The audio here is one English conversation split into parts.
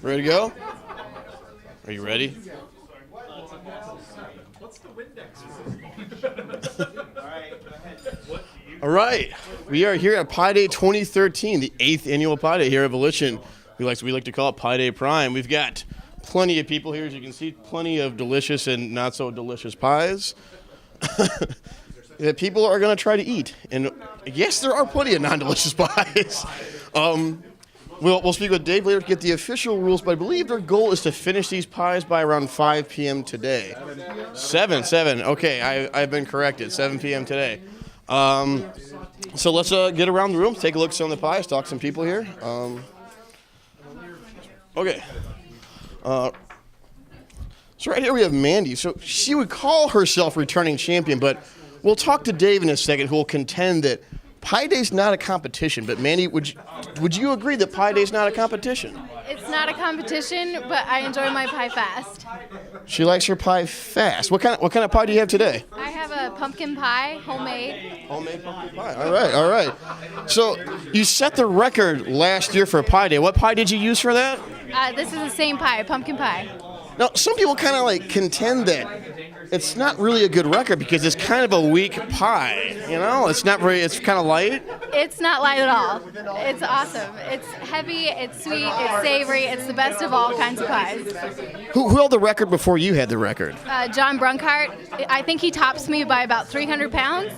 Ready to go? Are you ready? What's the Windex? All right. We are here at Pie Day 2013, the 8th annual Pie Day here at Volition. We like to call it Pie Day Prime. We've got plenty of people here, as you can see, plenty of delicious and not so delicious pies that people are going to try to eat. And yes, there are plenty of non-delicious pies. We'll speak with Dave later to get the official rules, but I believe their goal is to finish these pies by around 5 p.m. today. 7. Okay, I've been corrected. 7 p.m. today. So let's get around the room, take a look at some of the pies, talk to some people here. Okay. So right here we have Mandy. So she would call herself returning champion, but we'll talk to Dave in a second, who will contend that Pie Day's not a competition. But Mandy, would you agree that Pie Day's not a competition? It's not a competition, but I enjoy my pie fast. She likes her pie fast. What kind of pie do you have today? I have a pumpkin pie, homemade. Homemade pumpkin pie. All right. So you set the record last year for Pie Day. What pie did you use for that? This is the same pie, pumpkin pie. Now, some people kind of contend that it's not really a good record because it's kind of a weak pie. You know, it's kind of light. It's not light at all. It's awesome. It's heavy, it's sweet, it's savory. It's the best of all kinds of pies. Who held the record before you had the record? John Brunkart. I think he tops me by about 300 pounds.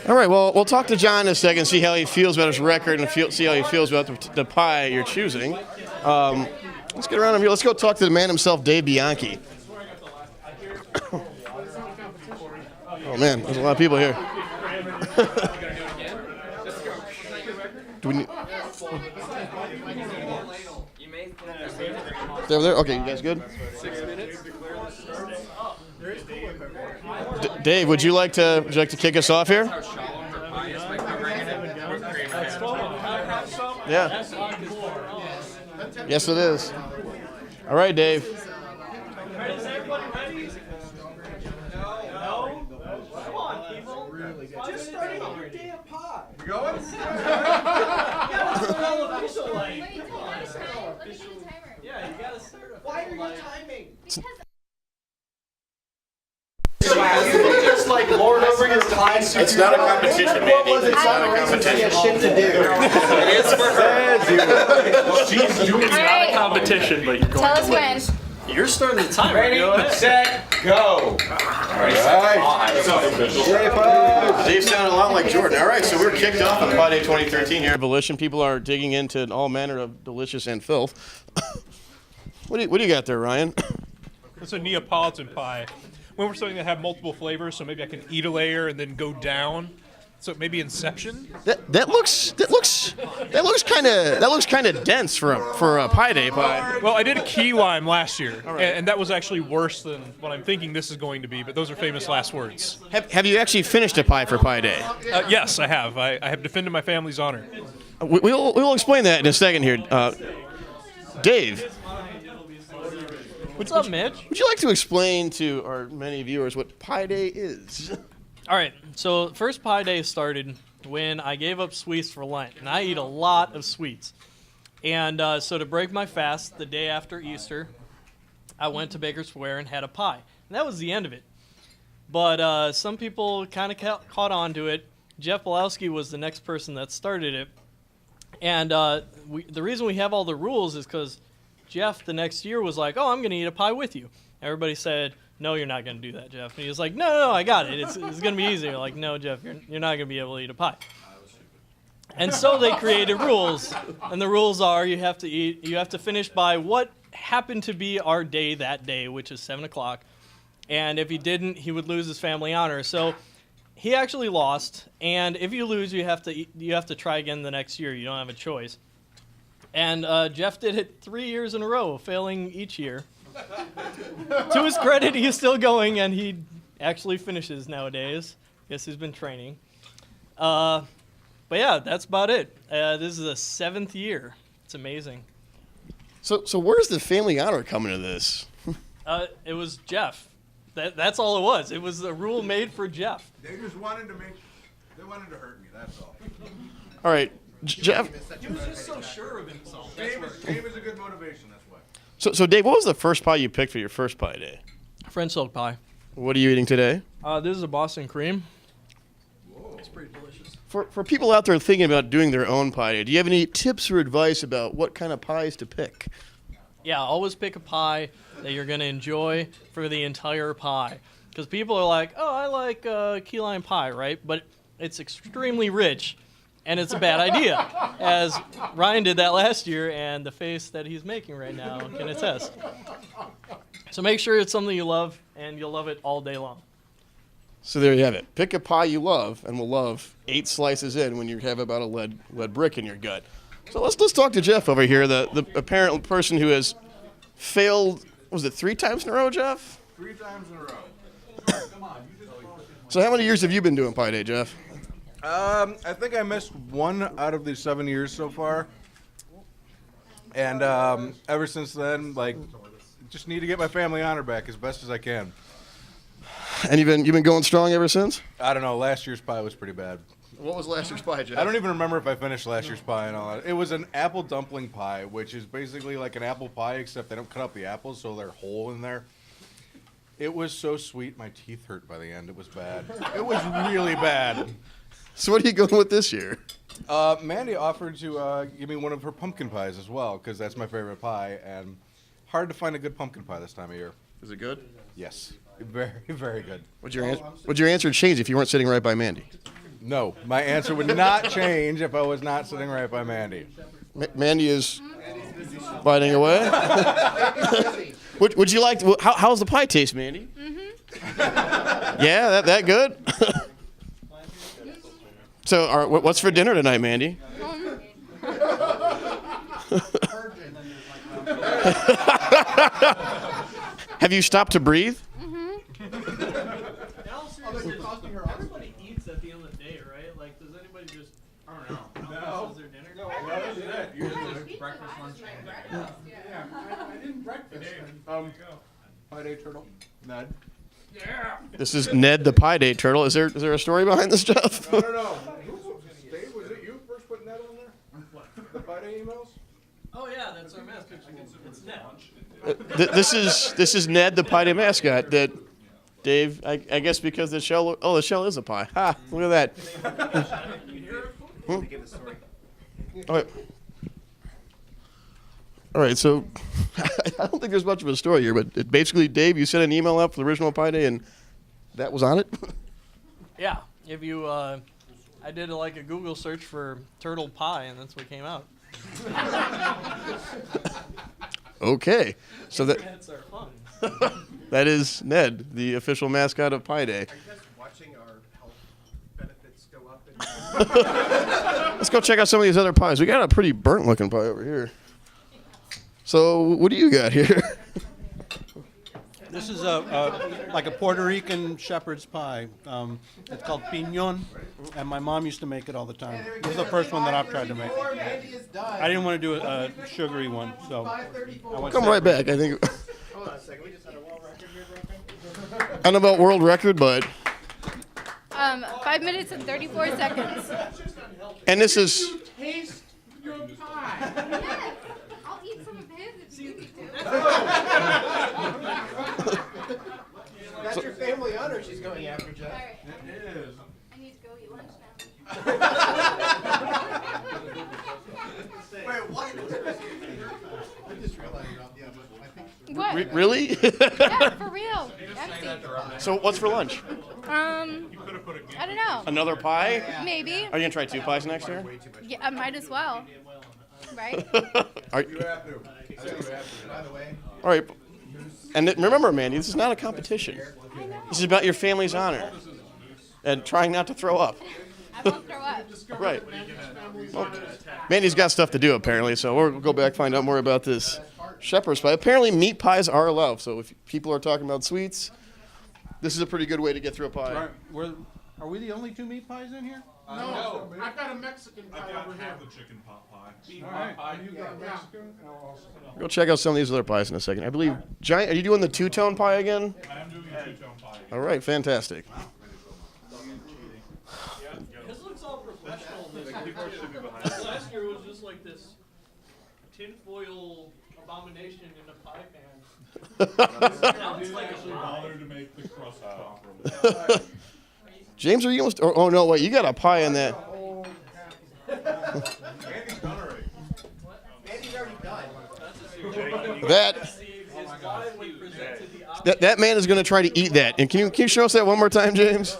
All right, well, we'll talk to John in a second, see how he feels about his record and see how he feels about the pie you're choosing. Let's get around him here. Let's go talk to the man himself, Dave Bianchi. Oh, man, there's a lot of people here. Do we need... Is over there? Okay, you guys good? 6 minutes. Dave, would you like to kick us off here? Yeah. Yes, it is. All right, Dave. Is everybody ready? No. Come on, people. Just starting on your damn pie. You going? Yeah, it's all official. Let me get a timer. Yeah, you gotta start. Why are you timing? Just lord over your time. It's not a competition, man. It's not a competition. Shit to do. It is for her. She's doing All right. not a competition, but you're going Tell us when. You're starting the timer. Ready, set, go. Dave sounded a lot like Jordan. All right, so we're kicked off on Pie Day 2013 here at Volition. People are digging into all manner of delicious and filth. What do you got there, Ryan? It's a Neapolitan pie. When we're something that have multiple flavors, so maybe I can eat a layer and then go down. So maybe Inception. That looks kind of dense for a Pie Day pie. Well, I did a key lime last year, and that was actually worse than what I'm thinking this is going to be. But those are famous last words. Have you actually finished a pie for Pie Day? Yes, I have. I have defended my family's honor. We'll explain that in a second here. Dave. What's up, Mitch? Would you like to explain to our many viewers what Pie Day is? All right, so first Pie Day started when I gave up sweets for Lent, and I eat a lot of sweets. And so to break my fast, the day after Easter, I went to Baker Square and had a pie. And that was the end of it. But some people kind of caught on to it. Jeff Belowski was the next person that started it. And the reason we have all the rules is because Jeff the next year was like, oh, I'm going to eat a pie with you. Everybody said, no, you're not going to do that, Jeff. And he was like, no, I got it. It's going to be easy. Like, no, Jeff, you're not going to be able to eat a pie. And so they created rules. And the rules are you have to finish by what happened to be our day that day, which is 7 o'clock. And if he didn't, he would lose his family honor. So he actually lost. And if you lose, you have to try again the next year. You don't have a choice. And Jeff did it 3 years in a row, failing each year. To his credit, he's still going, and he actually finishes nowadays. Guess he's been training. But yeah, that's about it. This is the 7th year. It's amazing. So where's the family honor coming to this? It was Jeff. That's all it was. It was a rule made for Jeff. They just wanted to hurt me, that's all. All right, Jeff. He was just so sure of himself. Shame is a good motivation, that's why. So Dave, what was the first pie you picked for your first pie day? French silk pie. What are you eating today? This is a Boston cream. It's pretty delicious. For people out there thinking about doing their own pie day, do you have any tips or advice about what kind of pies to pick? Yeah, always pick a pie that you're going to enjoy for the entire pie. Because people are like, oh, I like key lime pie, right? But it's extremely rich, and it's a bad idea. As Ryan did that last year, and the face that he's making right now can attest. So make sure it's something you love, and you'll love it all day long. So there you have it. Pick a pie you love, and will love 8 slices in when you have about a lead brick in your gut. So let's talk to Jeff over here, the apparent person who has failed. Was it 3 times in a row, Jeff? 3 times in a row. So how many years have you been doing pie day, Jeff? I think I missed 1 out of the 7 years so far. And ever since then, like, just need to get my family honor back as best as I can. And you've been going strong ever since? I don't know. Last year's pie was pretty bad. What was last year's pie, Jeff? I don't even remember if I finished last year's pie and all that. It was an apple dumpling pie, which is basically like an apple pie, except they don't cut up the apples, so they're whole in there. It was so sweet, my teeth hurt by the end. It was bad. It was really bad. So what are you going with this year? Mandy offered to give me one of her pumpkin pies as well, because that's my favorite pie, and hard to find a good pumpkin pie this time of year. Is it good? Yes, very, very good. Would your answer change if you weren't sitting right by Mandy? No, my answer would not change if I was not sitting right by Mandy. Mandy is biting away. Would you like to, how's the pie taste, Mandy? Mm-hmm. Yeah, that good? So what's for dinner tonight, Mandy? Have you stopped to breathe? Everybody eats at the end of the day, right? Like, does anybody just, I don't know, No. is their dinner? No, that is it. Usually Breakfast, lunch, and Yeah, I didn't breakfast. Pie day turtle. Ned. This is Ned the Pie Day Turtle. Is there a story behind this, Jeff? No. Dave, was it you first putting that on there? The pie day emails? Oh yeah, that's our mascot. It's Ned. This is Ned the Pie Day mascot. That Dave, I guess because the shell is a pie. Ha! Look at that. All right. So I don't think there's much of a story here, but basically, Dave, you sent an email out for the original Pie Day, and that was on it. Yeah, if you, I did like a Google search for turtle pie, and that's what came out. Okay. So Internets are fun. that is Ned, the official mascot of Pie Day. Are you guys watching our health benefits go up? Let's go check out some of these other pies. We got a pretty burnt-looking pie over here. So what do you got here? This is like a Puerto Rican shepherd's pie. It's called piñón, and my mom used to make it all the time. This is the first one that I've tried to make. I didn't want to do a sugary one, so I went Come right separate. back. I think. Hold on a second. We just had a world record here broken. I don't know about world record, but 5 minutes and 34 seconds. and this is Taste your pie. I'll eat some of his if you need to. That's your family honor she's going after, Jeff. It is. I need to go eat lunch now. Wait, what? I just realized you're off the other one. I think What? really. Yeah, for real. Empty. So what's for lunch? I don't know. Another pie? Maybe. Are you gonna try 2 pies next year? Yeah, I might as well. Right? Are, You have to. I think you have to. by the way, all right. And remember, Mandy, this is not a competition. This is about your family's honor and trying not to throw up. I won't throw up. Right. Well, Mandy's got stuff to do apparently, so we'll go back find out more about this shepherd's pie. Apparently, meat pies are allowed. So if people are talking about sweets, this is a pretty good way to get through a pie. Are we the only 2 meat pies in here? No, I've got a Mexican pie over here. the chicken pot pie. All right. You got Mexican? Go check out some of these other pies in a second. I believe Giant. Are you doing the 2-tone pie again? I am doing a 2-tone pie. All right, fantastic. This looks all professional. Last year was just like this tinfoil combination in a pie pan. Bother to make the crust comparable. James, are you almost? Oh no, wait! You got a pie in that. That man is going to try to eat that. And can you show us that one more time, James?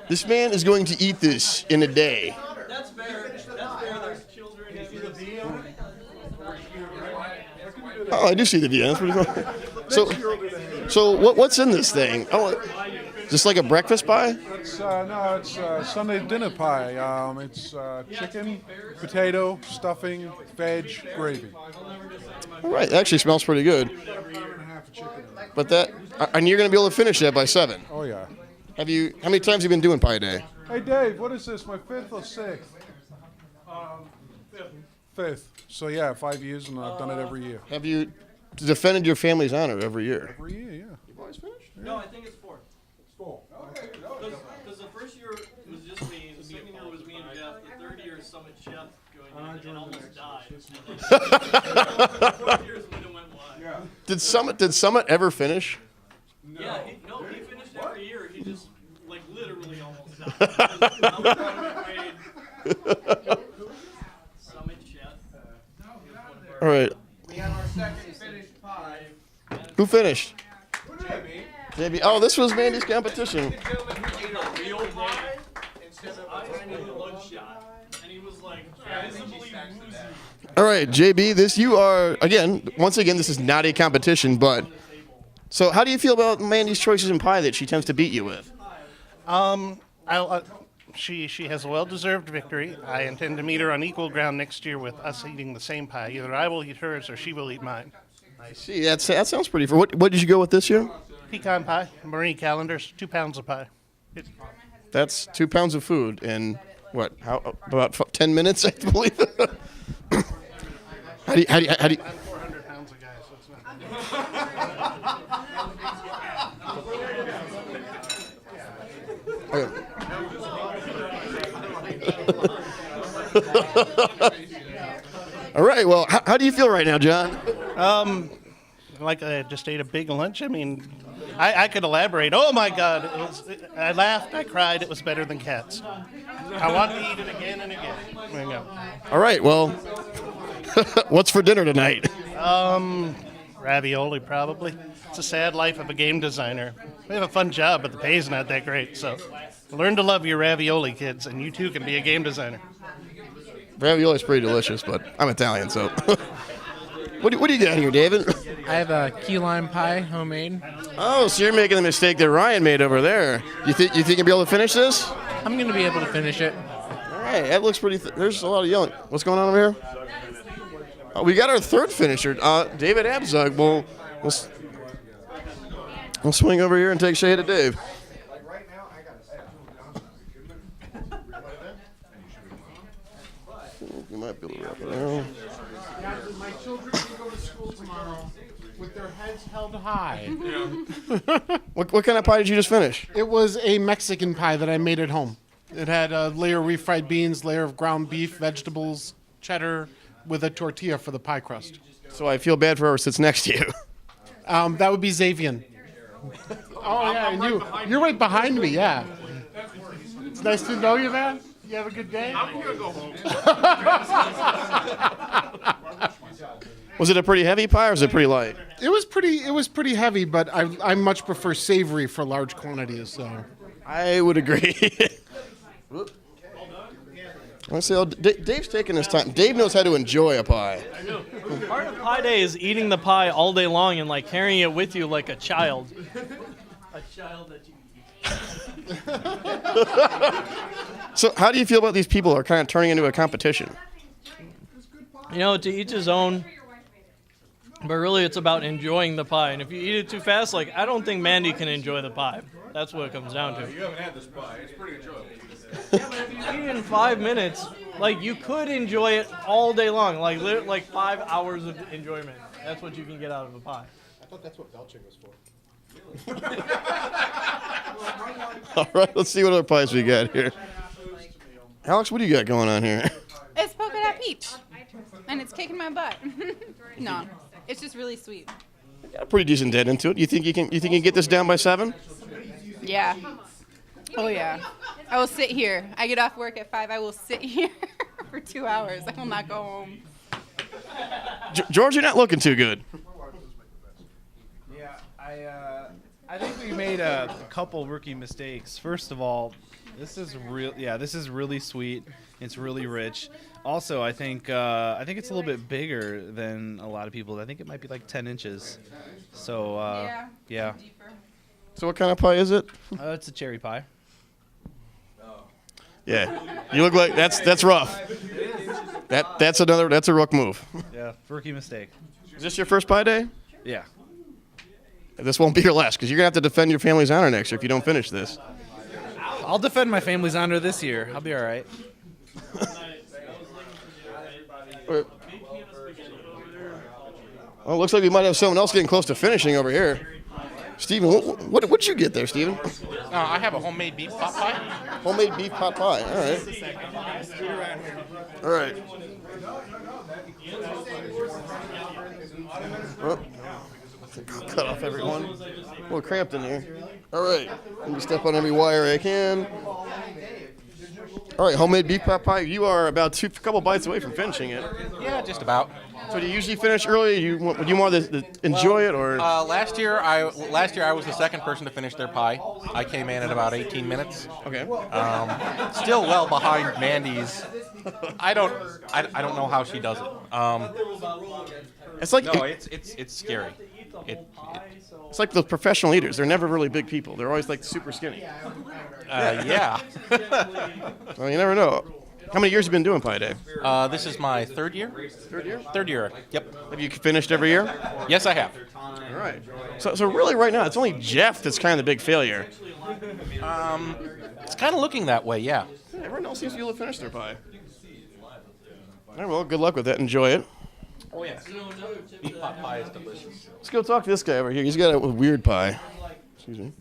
This man is going to eat this in a day. That's fair. That's fair. There's children. Oh, I do see the V. That's pretty cool. So what's in this thing? Oh, just like a breakfast pie? It's Sunday dinner pie. It's chicken, potato, stuffing, veg, gravy. All right, that actually smells pretty good. But and you're going to be able to finish that by 7. Oh yeah. How many times have you been doing Pie Day? Hey Dave, what is this? My 5th or 6th? 5th. So yeah, 5 years, and I've done it every year. Have you defended your family's honor every year? Every year, yeah. You've always finished? No, I think it's 4. It's 4. Because the first year was just me, the second year was me and Jeff, the third year is Summit Chef going in and almost died. And then the fourth year is when it went wide. Yeah. Did Summit ever finish? No. Yeah, he finished every year. He just, like, literally almost died. Summit Chef. All right. We have our second finished pie. Who finished? Jamie. JB. Oh, this was Mandy's competition. The gentleman who ate a real pie instead of a tiny blood shot. And he was like, visibly losing. All right, JB, once again, this is not a competition, but so how do you feel about Mandy's choices in pie that she tends to beat you with? She has a well-deserved victory. I intend to meet her on equal ground next year with us eating the same pie. Either I will eat hers or she will eat mine. I see. That sounds pretty. What did you go with this year? Pecan pie, Marie calendars, 2 pounds of pie. That's 2 pounds of food in what? About 10 minutes, I believe. How do you? I'm 400 pounds a guy, so it's not. All right. Well, how do you feel right now, John? Like I just ate a big lunch. I mean, I could elaborate. Oh my God! I laughed, I cried. It was better than cats. I want to eat it again and again. There you go. All right. Well, what's for dinner tonight? Ravioli probably. It's a sad life of a game designer. We have a fun job, but the pay's not that great. So, learn to love your ravioli, kids, and you too can be a game designer. Ravioli's pretty delicious, but I'm Italian, so. What do you got here, David? I have a key lime pie, homemade. Oh, so you're making the mistake that Ryan made over there. You think you'll be able to finish this? I'm going to be able to finish it. All right, that looks pretty. There's a lot of yelling. What's going on over here? We got our third finisher, David Abzug. We'll swing over here and take shade of Dave. You might be able to wrap it around. My children can go to school tomorrow with their heads held high. What kind of pie did you just finish? It was a Mexican pie that I made at home. It had a layer of refried beans, layer of ground beef, vegetables, cheddar, with a tortilla for the pie crust. So I feel bad for whoever sits next to you. That would be Xavier. Oh yeah, you're right behind me. Yeah. It's nice to know you, man. You have a good day. I'm gonna go home. Was it a pretty heavy pie or was it pretty light? It was pretty heavy, but I much prefer savory for large quantities. So I would agree. I say, Dave's taking his time. Dave knows how to enjoy a pie. I know. Part of Pie Day is eating the pie all day long and like carrying it with you like a child. A child that you eat. So how do you feel about these people who are kind of turning into a competition? You know, to each his own. But really, it's about enjoying the pie. And if you eat it too fast, like, I don't think Mandy can enjoy the pie. That's what it comes down to. You haven't had this pie. It's pretty enjoyable. Yeah, but if you eat it in 5 minutes, like, you could enjoy it all day long. Like 5 hours of enjoyment. That's what you can get out of a pie. I thought that's what belching was for. All right, let's see what other pies we got here. Alex, what do you got going on here? It's polka dot peach, and it's kicking my butt. No. It's just really sweet. Got a pretty decent dead into it. You think you can get this down by 7? Yeah. Oh yeah. I will sit here. I get off work at 5. I will sit here for 2 hours. I will not go home. George, you're not looking too good. Yeah, I think we made a couple rookie mistakes. First of all, this is really sweet. It's really rich. Also, I think it's a little bit bigger than a lot of people. I think it might be like 10 inches. So yeah. So what kind of pie is it? It's a cherry pie. Yeah, you look like that's rough. That's a rook move. Yeah, rookie mistake. Is this your first pie day? Yeah. This won't be your last because you're gonna have to defend your family's honor next year if you don't finish this. I'll defend my family's honor this year. I'll be all right. Well, it looks like we might have someone else getting close to finishing over here. Steven, what'd you get there, Steven? I have a homemade beef pot pie. Homemade beef pot pie. All right. All right. Oh. Cut off everyone. A little cramped in here. All right. Let me step on every wire I can. All right, homemade beef pot pie. You are about a couple bites away from finishing it. Yeah, just about. So do you usually finish early? Would you want to enjoy it, or? Last year I was the second person to finish their pie. I came in at about 18 minutes. Okay. Still well behind Mandy's. I don't know how she does it. It's like it's scary. It's like the professional eaters. They're never really big people. They're always like super skinny. Yeah. Well, you never know. How many years have you been doing Pie Day? This is my third year. Third year? Third year. Yep. Have you finished every year? Yes, I have. All right. So really, right now, it's only Jeff that's kind of the big failure. It's kind of looking that way. Yeah. Everyone else seems to be able to finish their pie. All right. Well, good luck with that. Enjoy it. Oh yeah. Beef pot pie is delicious. Let's go talk to this guy over here. He's got a weird pie. Excuse me.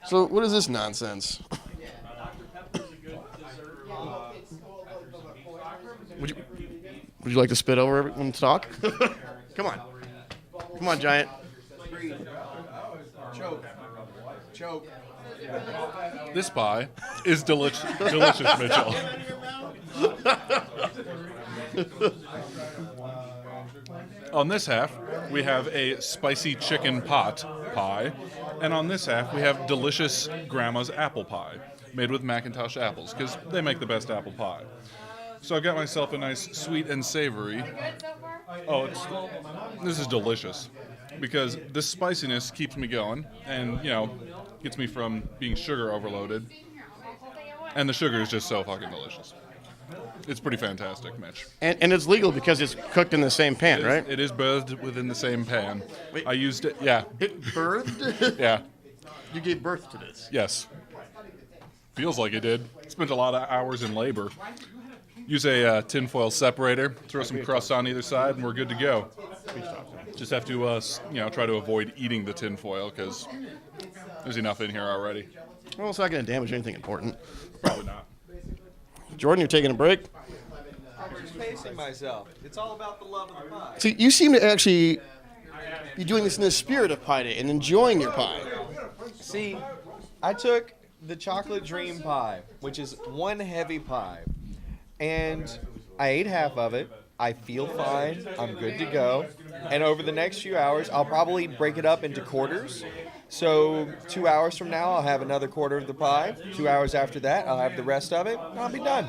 So what is this nonsense? Would you like to spit over everyone and talk? Come on. Come on, Giant. Choke. This pie is delicious, Mitchell. On this half, we have a spicy chicken pot pie, and on this half, we have delicious grandma's apple pie, made with Macintosh apples, because they make the best apple pie. So I got myself a nice sweet and savory. Oh, this is delicious, because this spiciness keeps me going, and, gets me from being sugar overloaded. And the sugar is just so fucking delicious. It's pretty fantastic, Mitch. And it's legal because it's cooked in the same pan, right? It is birthed within the same pan. Wait. I used it, yeah. It birthed? Yeah. You gave birth to this? Yes. Feels like it did. Spent a lot of hours in labor. Use a tinfoil separator, throw some crust on either side, and we're good to go. Just have to, try to avoid eating the tinfoil because there's enough in here already. Well, it's not going to damage anything important. Probably not. Jordan, you're taking a break? I'm just pacing myself. It's all about the love of the pie. See, you seem to actually be doing this in the spirit of Pie Day and enjoying your pie. See, I took the chocolate dream pie, which is one heavy pie, and I ate half of it. I feel fine. I'm good to go. And over the next few hours, I'll probably break it up into quarters. So 2 hours from now, I'll have another quarter of the pie. 2 hours after that, I'll have the rest of it. And I'll be done.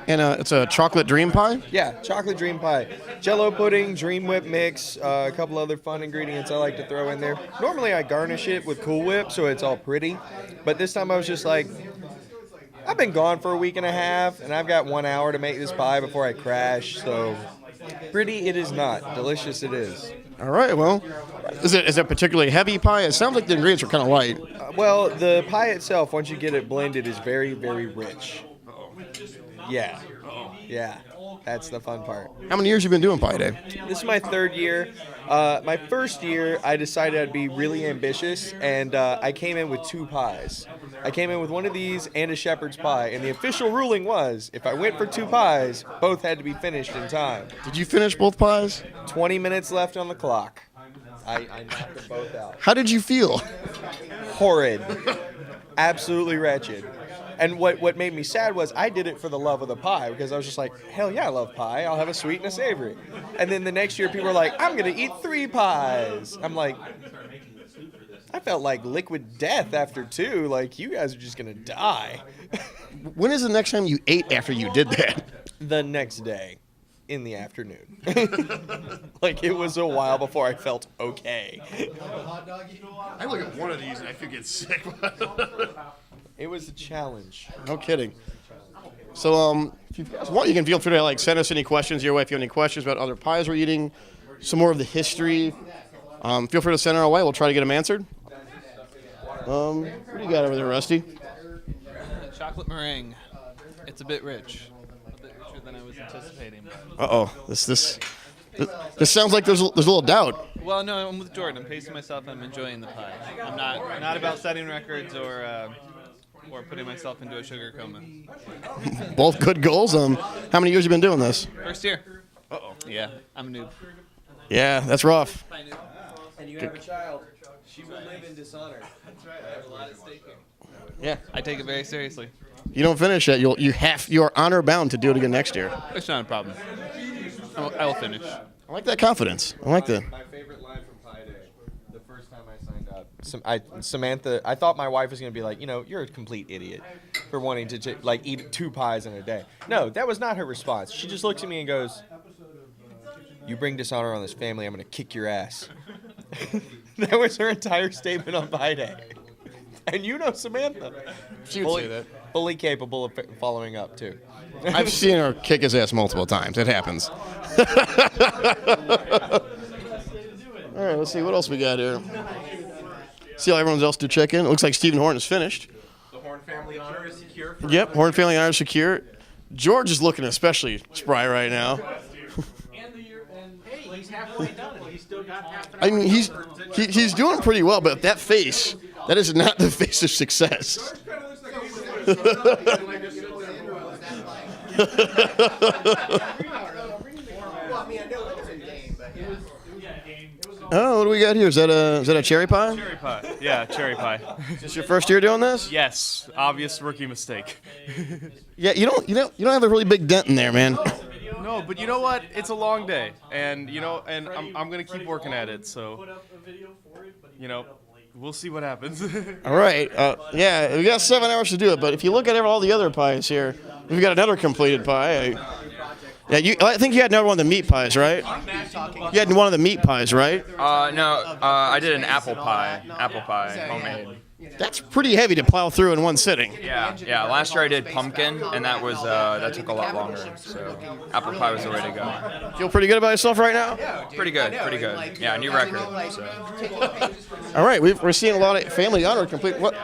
And it's a chocolate dream pie? Yeah, chocolate dream pie. Jello pudding, Dream Whip mix, a couple other fun ingredients I like to throw in there. Normally I garnish it with Cool Whip so it's all pretty. But this time I was just like, I've been gone for a week and a half, and I've got 1 hour to make this pie before I crash. So pretty it is not. Delicious it is. All right, well, is it particularly heavy pie? It sounds like the ingredients are kind of light. Well, the pie itself, once you get it blended, is very, very rich. Yeah. Yeah. That's the fun part. How many years have you been doing Pie Day? This is my third year. My first year, I decided I'd be really ambitious, and I came in with 2 pies. I came in with one of these and a shepherd's pie, and the official ruling was if I went for 2 pies, both had to be finished in time. Did you finish both pies? 20 minutes left on the clock. I knocked them both out. How did you feel? Horrid. Absolutely wretched. And what made me sad was I did it for the love of the pie because I was just like, hell yeah, I love pie. I'll have a sweet and a savory. And then the next year people were like, I'm going to eat 3 pies. I'm like, I felt like liquid death after 2. Like, you guys are just going to die. When is the next time you ate after you did that? The next day in the afternoon. Like, it was a while before I felt okay. I look at one of these and I feel get sick. It was a challenge. No kidding. So, if you guys want, you can feel free to send us any questions your way. If you have any questions about other pies we're eating, some more of the history, feel free to send our way. We'll try to get them answered. What do you got over there, Rusty? Chocolate meringue. It's a bit rich. A bit richer than I was anticipating. Uh-oh. This sounds like there's a little doubt. Well, no, I'm with Jordan. I'm pacing myself. I'm enjoying the pie. I'm not about setting records or putting myself into a sugar coma. Both good goals. How many years have you been doing this? First year. Uh-oh. Yeah, I'm a noob. Yeah, that's rough. And you have a child. She will live in dishonor. That's right. I have a lot at stake here. Yeah. I take it very seriously. You don't finish it, you're honor bound to do it again next year. It's not a problem. I will finish. I like that confidence. I like that. My favorite line from Pie Day, the first time I signed up. Samantha, I thought my wife was going to be like, you're a complete idiot for wanting to eat 2 pies in a day. No, that was not her response. She just looks at me and goes, you bring dishonor on this family, I'm going to kick your ass. That was her entire statement on Pie Day. And Samantha. She would say that. Fully capable of following up, too. I've seen her kick his ass multiple times. It happens. All right, let's see. What else we got here? See how everyone else to check in. It looks like Stephen Horn is finished. The Horn family honor is secure. Yep, Horn family honor is secure. George is looking especially spry right now. Hey, he's halfway done. He's still got half an I mean, he's doing pretty well, but that face, that is not the face of success. Oh, what do we got here? Is that a cherry pie? Cherry pie. Yeah, cherry pie. Is this your first year doing this? Yes. Obvious rookie mistake. Yeah, you don't have a really big dent in there, man. No, but you know what? It's a long day, and I'm gonna keep working at it. So, we'll see what happens. All right. Yeah, we got 7 hours to do it, but if you look at all the other pies here, we've got another completed pie. I think you had another one of the meat pies, right? You had one of the meat pies, right? No, I did an apple pie, homemade. That's pretty heavy to plow through in one sitting. Yeah. Last year I did pumpkin, and that took a lot longer. So apple pie was the way to go. Feel pretty good about yourself right now? Pretty good. Yeah, new record. So. All right, we're seeing a lot of family honor complete. What?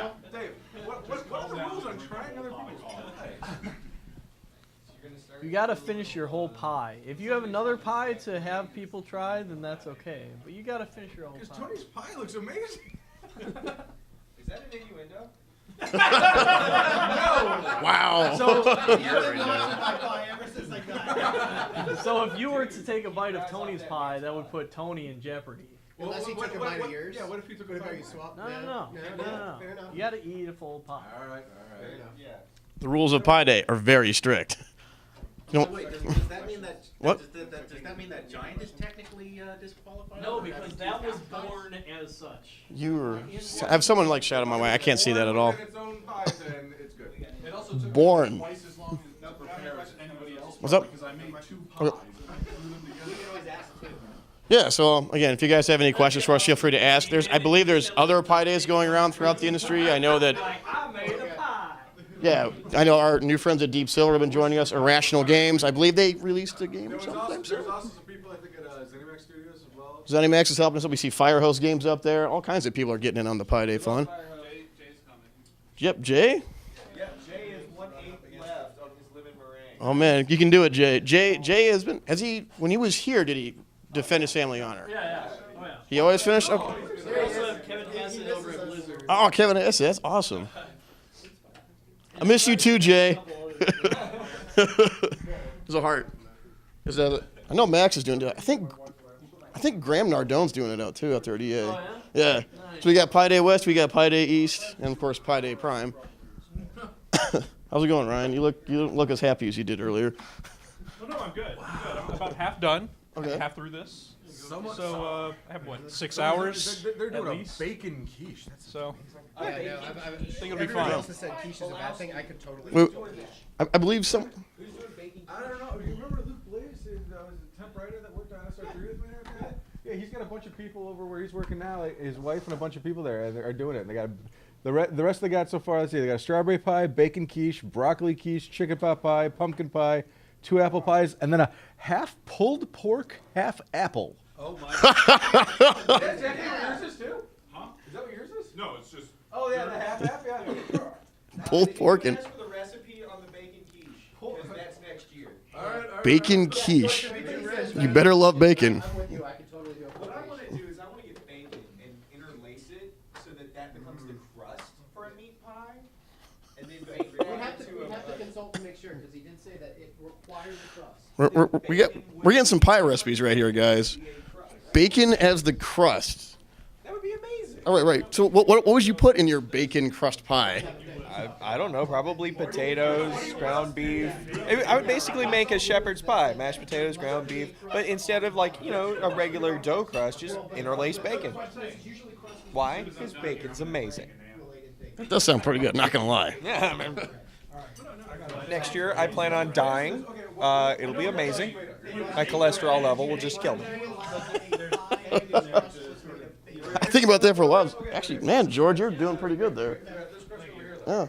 You gotta finish your whole pie. If you have another pie to have people try, then that's okay. But you gotta finish your whole pie. Because Tony's pie looks amazing. Is that an innuendo? Wow. So if you were to take a bite of Tony's pie, that would put Tony in jeopardy. Unless he took a bite of yours. Yeah, what if he took a bite? No. Fair enough. You gotta eat a full pie. All right. Yeah. The rules of Pie Day are very strict. Wait, does that mean that? What? Does that mean that Giant is technically disqualified? No, because that was born as such. Have someone shout it my way. I can't see that at all. Born. What's up? Okay. Yeah, so again, if you guys have any questions for us, feel free to ask. I believe there's other Pie Days going around throughout the industry. I know that. Yeah, I know our new friends at Deep Silver have been joining us. Irrational Games. I believe they released a game sometime soon. There's also some people, I think, at ZeniMax Studios as well. ZeniMax is helping us. We see Firehose Games up there. All kinds of people are getting in on the Pie Day fun. Yep, Jay? Yeah, Jay is 1/8 left on his lemon meringue. Oh, man, you can do it, Jay. Jay when he was here, did he defend his family honor? Yeah. Oh, yeah. He always finished? Okay. We also have Kevin Hassett over at Blizzard. Oh, Kevin Hassett, that's awesome. I miss you too, Jay. There's a heart. Is that? I know Max is doing it. I think Graham Nardone's doing it out too out there at EA. Oh, yeah. Nice. So we got Pie Day West, we got Pie Day East, and of course Pie Day Prime. How's it going, Ryan? You don't look as happy as you did earlier. Oh, no, I'm good. I'm about half done. Okay. Half through this. So I have what, 6 hours? They're doing at a least? bacon quiche. That's so. I know. I think it'll be Everyone fine. else has said quiche is a bad thing. I could totally Wait, enjoy that. I believe some. I don't know. You remember Luke Blaze, was a temp writer that worked on SR3 with me and everything? Yeah, he's got a bunch of people over where he's working now. Like his wife and a bunch of people there are doing it. They got the rest they got so far. Let's see. They got a strawberry pie, bacon quiche, broccoli quiche, chicken pot pie, pumpkin pie, 2 apple pies, and then a half pulled pork, half apple. Oh my God. That's yours is too? Huh? Is that what yours is? No, it's just. Oh yeah, the half, yeah. Pulled pork and. For the recipe on the bacon quiche, because that's next year. All right, Bacon quiche. You better love bacon. I'm with you. I could totally do it. What I want to do is I want to get bacon and interlace it so that becomes the crust for a meat pie, and then bake it We have to consult to make sure because he did say that it requires the crust. We're getting some pie recipes right here, guys. Bacon as the crust. That would be amazing. All right. So what would you put in your bacon crust pie? I don't know, probably potatoes, ground beef. I would basically make a shepherd's pie, mashed potatoes, ground beef, but instead of a regular dough crust, just interlace bacon. Why? Because bacon's amazing. That does sound pretty good, not gonna lie. Yeah, man. Next year, I plan on dying. It'll be amazing. My cholesterol level will just kill me. I think about that for a while. Actually, man, George, you're doing pretty good there. Yeah.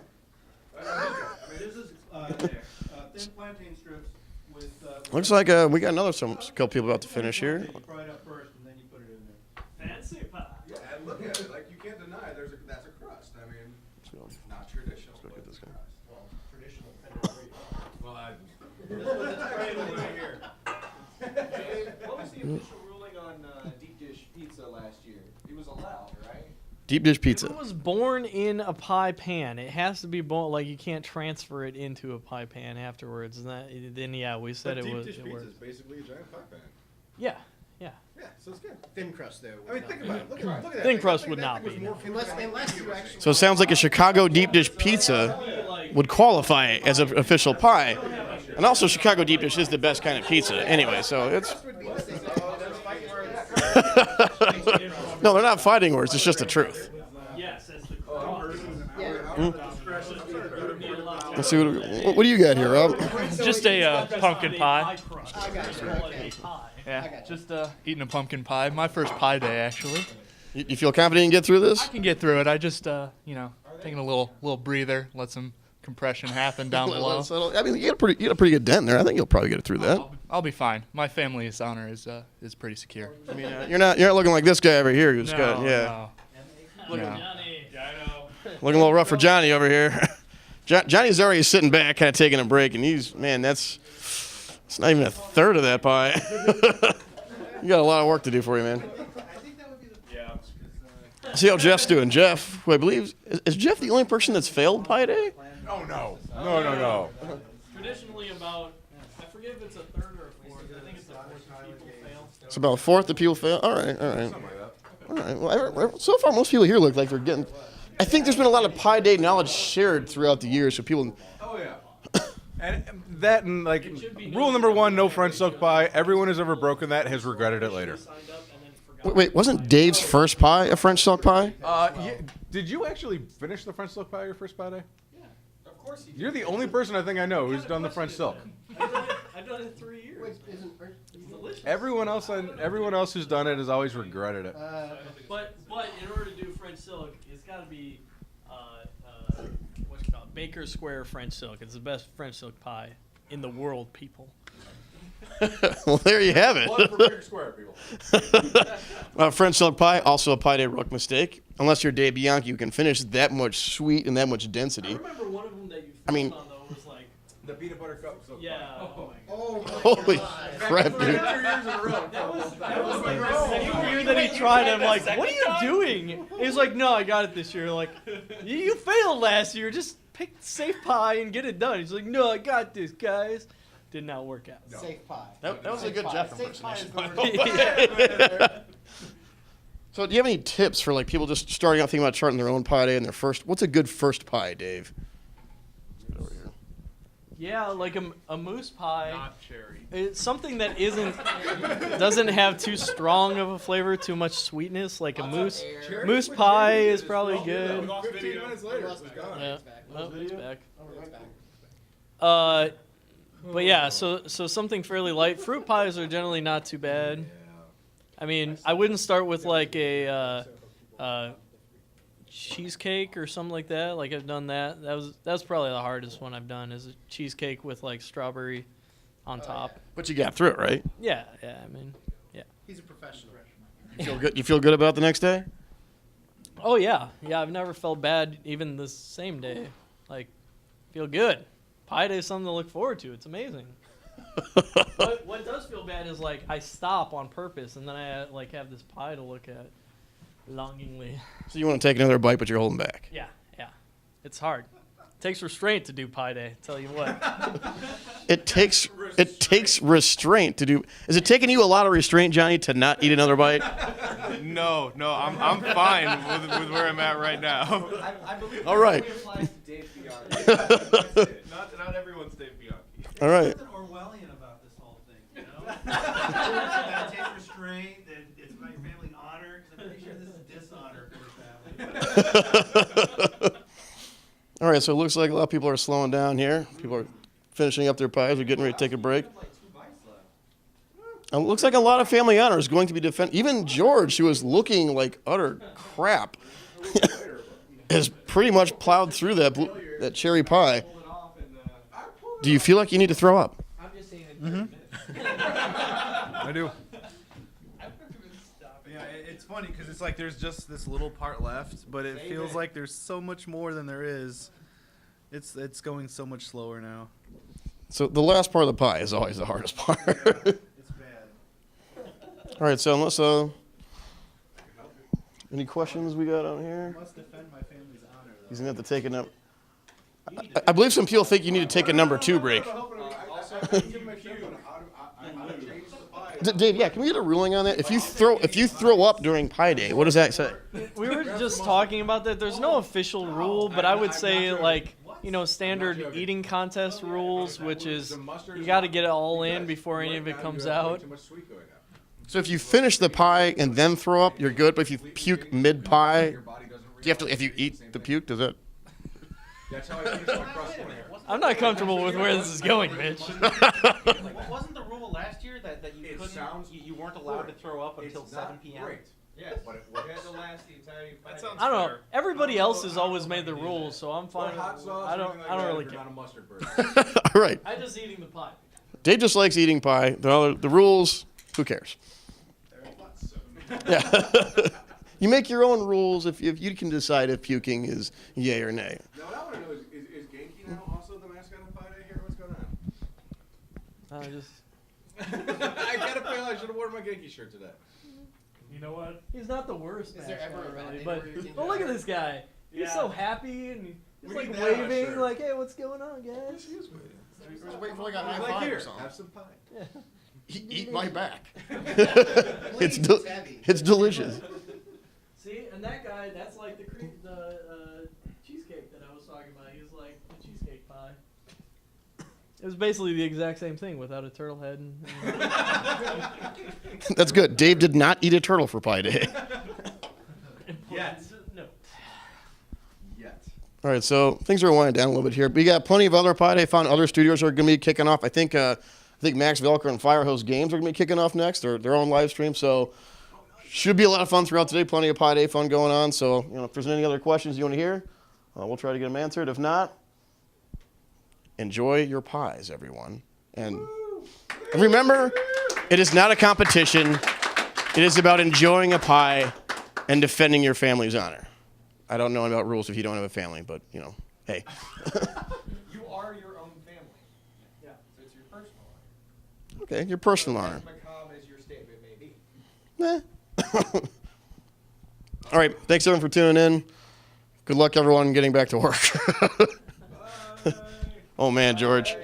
Thin plantain strips with. Looks like we got couple people about to finish here. You fry it up first and then you put it in there. Fancy pie. Yeah, and look at it. Like you can't deny that's a crust. I mean, not traditional. Let's look at this guy. Well, traditional. Well, This was a traditional right here. What was the official ruling on deep dish pizza last year? It was allowed, right? Deep dish pizza. If it was born in a pie pan, it has to be born, like you can't transfer it into a pie pan afterwards. And then yeah, we said it was. Deep dish pizza is basically a giant pie pan. Yeah. Yeah, so it's good. Thin crust, though. I mean, think about it. Look at that. Thin crust would not be. Unless you actually. So it sounds like a Chicago deep dish pizza would qualify as an official pie. And also, Chicago deep dish is the best kind of pizza anyway, so it's. No, they're not fighting words. It's just the truth. Yes, that's the Let's see what do you got here, Rob? Just a pumpkin pie. Yeah, just eating a pumpkin pie. My first pie day, actually. You feel confident you can get through this? I can get through it. I just, taking a little breather, let some compression happen down below. I mean, you got a pretty good dent there. I think you'll probably get it through that. I'll be fine. My family's honor is pretty secure. I mean, you're not looking like this guy over here who's got No. Look at Johnny. Yeah, I know. Looking a little rough for Johnny over here. Johnny's already sitting back, kind of taking a break, and it's not even a third of that pie. You got a lot of work to do for you, man. See how Jeff's doing. Jeff, who I believe is Jeff the only person that's failed Pie Day? Oh no. No. Traditionally, I forget if it's a third or a fourth. I think it's a fourth that people fail. It's about a fourth that people fail. All right. Well, so far most people here look like they're getting. I think there's been a lot of Pie Day knowledge shared throughout the years, so people. Oh yeah. And like rule number 1, no French silk pie. Everyone who's ever broken that has regretted it later. Wait, wasn't Dave's first pie a French silk pie? Yeah. Did you actually finish the French silk pie your first pie day? Yeah, of course. You're the only person I think I know who's done the French silk. I've done it 3 years. It's delicious. Everyone else who's done it has always regretted it. But in order to do French silk, it's got to be what's it called? Baker Square French silk. It's the best French silk pie in the world, people. Well, there you have it. One for Baker Square, people. French silk pie, also a Pie Day rook mistake. Unless you're Dave Bianchi, you can finish that much sweet and that much density. I remember one of them that you I mean, on though was like the peanut butter cup silk yeah. pie. Holy crap, dude. 2 years in a row. That was like the second year that he tried. I'm like, what are you doing? He's like, no, I got it this year. Like, you failed last year. Just pick safe pie and get it done. He's like, no, I got this, guys. Did not work out. Safe pie. That was a good Jeff Safe pie is impersonation. the word. So, do you have any tips for like people just starting out thinking about charting their own pie day and their first? What's a good first pie, Dave? Yeah, like a moose pie. Not cherry. It's something that doesn't have too strong of a flavor, too much sweetness. Like a moose pie is probably good. 15 minutes later, it's gone. Yeah. Oh, it's back. But yeah, so something fairly light. Fruit pies are generally not too bad. I mean, I wouldn't start with like a cheesecake or something like that. Like I've done that. That's probably the hardest one I've done is a cheesecake with like strawberry on top. But you got through it, right? Yeah. I mean, yeah. He's a professional. You feel good? You feel good about the next day? Oh yeah. I've never felt bad even the same day. Like, feel good. Pie day is something to look forward to. It's amazing. What does feel bad is like I stop on purpose and then I like have this pie to look at longingly. So you want to take another bite, but you're holding back. Yeah. It's hard. It takes restraint to do pie day. Tell you what. It takes restraint to do. Is it taking you a lot of restraint, Johnny, to not eat another bite? No, I'm fine with where I'm at right now. All right. Not everyone's Dave Bianchi. All right. There's something Orwellian about this whole thing, you know? That takes restraint, that it's about your family honor, because I'm pretty sure this is dishonor for your family. All right, so it looks like a lot of people are slowing down here. People are finishing up their pies. We're getting ready to take a break. It looks like a lot of family honor is going to be defended. Even George, who was looking like utter crap, has pretty much plowed through that cherry pie. Do you feel like you need to throw up? I do. Yeah, it's funny because it's like there's just this little part left, but it feels like there's so much more than there is. It's going so much slower now. So the last part of the pie is always the hardest part. It's bad. All right, so unless any questions we got on here? I must defend my family's honor. He's gonna have to take a number. I believe some people think you need to take a number 2 break. Dave, yeah, can we get a ruling on that? If you throw up during pie day, what does that say? We were just talking about that. There's no official rule, but I would say like, standard eating contest rules, which is you got to get it all in before any of it comes out. So if you finish the pie and then throw up, you're good. But if you puke mid-pie, do you have to? If you eat the puke, does it? That's how I finished my crust one. I'm not comfortable with where this is going, Mitch. Wasn't the rule last year that you couldn't, you weren't allowed to throw up until 7 p.m.? Yeah, but it had to last the entire. That sounds I don't know. fair. Everybody else has always made the rules, so I'm fine. I don't really care. All right. I'm just eating the pie. Dave just likes eating pie. The rules, who cares? Yeah. You make your own rules if you can decide if puking is yay or nay. Now, what I want to know is Genki now also the mascot of Pie Day here? What's going on? I gotta feel I should have worn my Genki shirt today. You know what? He's not the worst. Is there ever a really, day but where you think look at that? this guy. He's so happy and he's We like need that on a waving, shirt. like, "Hey, what's going on, guys?" He was waiting for like a high Like five here, or something. have some pie. Yeah. Eat my back. It's delicious. See, and that guy, that's like the cheesecake that I was talking about. He was like the cheesecake pie. It was basically the exact same thing without a turtle head. That's good. Dave did not eat a turtle for Pie Day. Yet. No. Yet. All right, so things are winding down a little bit here. We got plenty of other Pie Day fun. Other studios are going to be kicking off. I think Max Velker and Firehose Games are going to be kicking off next. Their own live stream. So should be a lot of fun throughout today. Plenty of Pie Day fun going on. So if there's any other questions you want to hear, we'll try to get them answered. If not, enjoy your pies, everyone. And remember, it is not a competition. It is about enjoying a pie and defending your family's honor. I don't know about rules if you don't have a family, but, hey. You are your own family. Yeah, so it's your personal honor. Okay, your personal honor. As macabre as your statement may be. All right, thanks everyone for tuning in. Good luck, everyone, getting back to work. Oh man, George.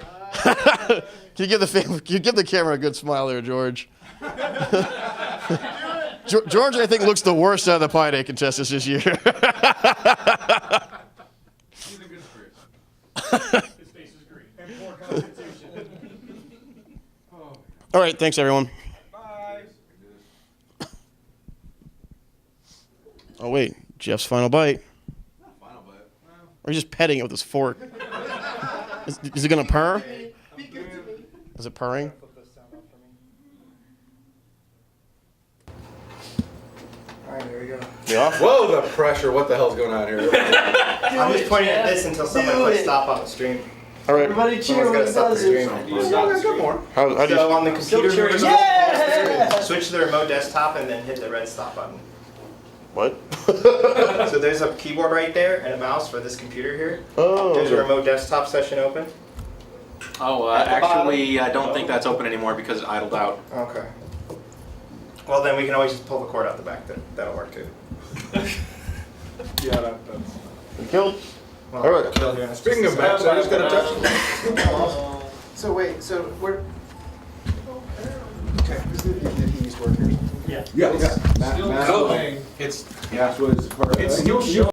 Can you give the camera a good smile there, George? George, I think, looks the worst out of the Pie Day contestants this year. All right, thanks everyone. Bye. Oh wait, Jeff's final bite. Final bite. Or he's just petting it with his fork. Is it gonna purr? Is it purring? Alright, there we go. Yeah. Whoa, the pressure. What the hell's going on here? I'm just pointing at this until someone puts stop on the stream. All right. Everybody cheer when he does it. How do you So on the computer, Yeah! switch to the remote desktop and then hit the red stop button. What? So there's a keyboard right there and a mouse for this computer here. Oh, There's a okay. remote desktop session open. Oh, actually, I don't think that's open anymore because it idled out. Okay. Well, then we can always just pull the cord out the back. That'll work too. Yeah, that's... Killed? Well, All right. kill here. Speaking of Macs, I just got a text. So wait, so we're... Okay. Did he use workers? Yeah. It's, yeah. It's still showing.